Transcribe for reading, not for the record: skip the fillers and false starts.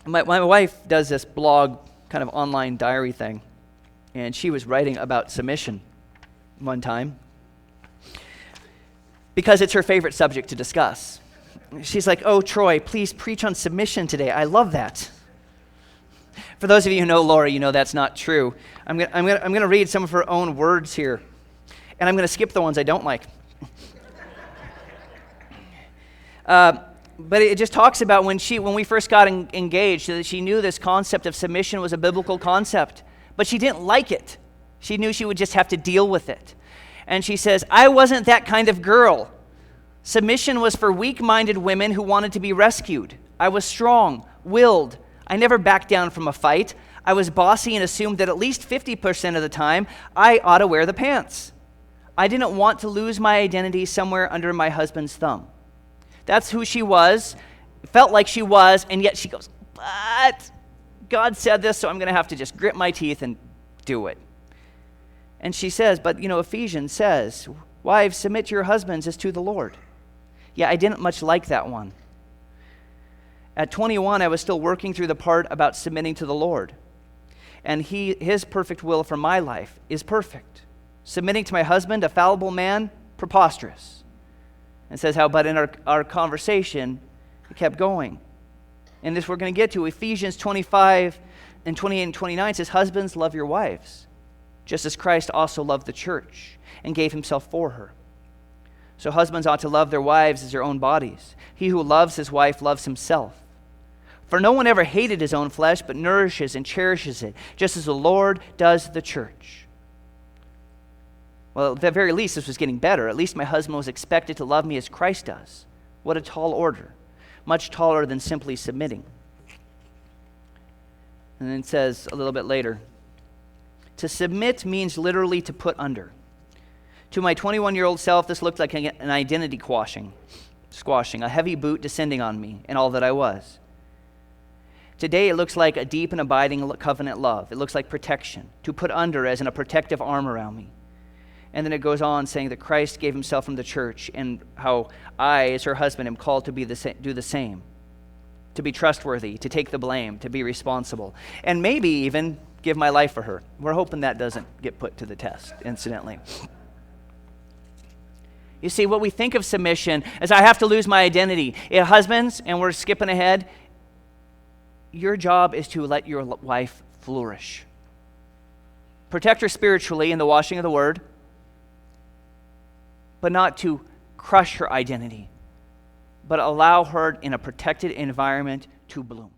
My wife does this blog, kind of online diary thing, and she was writing about submission one time because it's her favorite subject to discuss. She's like, "Oh, Troy, please preach on submission today. I love that." For those of you who know Laura, you know that's not true. I'm gonna read some of her own words here, and I'm gonna skip the ones I don't like. But it just talks about when we first got engaged, that she knew this concept of submission was a biblical concept, but she didn't like it. She knew she would just have to deal with it. And she says, "I wasn't that kind of girl. Submission was for weak-minded women who wanted to be rescued. I was strong-willed. I never backed down from a fight. I was bossy and assumed that at least 50% of the time, I ought to wear the pants. I didn't want to lose my identity somewhere under my husband's thumb." That's who she was, felt like she was, and yet she goes, "But God said this, so I'm going to have to just grit my teeth and do it." And she says, "But Ephesians says, 'Wives, submit to your husbands as to the Lord.'" Yeah, I didn't much like that one. At 21, I was still working through the part about submitting to the Lord. And his perfect will for my life is perfect. Submitting to my husband, a fallible man, preposterous. And says how, but in our conversation, it kept going. And this we're going to get to. Ephesians 25 and 28 and 29 says, "Husbands, love your wives, just as Christ also loved the church and gave himself for her. So husbands ought to love their wives as their own bodies. He who loves his wife loves himself. For no one ever hated his own flesh, but nourishes and cherishes it, just as the Lord does the church." Well, at the very least, this was getting better. At least my husband was expected to love me as Christ does. What a tall order. Much taller than simply submitting. And then it says a little bit later, to submit means literally to put under. To my 21-year-old self, this looked like an identity squashing, a heavy boot descending on me and all that I was. Today, it looks like a deep and abiding covenant love. It looks like protection, to put under as in a protective arm around me. And then it goes on saying that Christ gave himself from the church, and how I, as her husband, am called to do the same, to be trustworthy, to take the blame, to be responsible, and maybe even give my life for her. We're hoping that doesn't get put to the test, incidentally. You see, what we think of submission as I have to lose my identity. Husbands, and we're skipping ahead, your job is to let your wife flourish. Protect her spiritually in the washing of the word, but not to crush her identity, but allow her in a protected environment to bloom.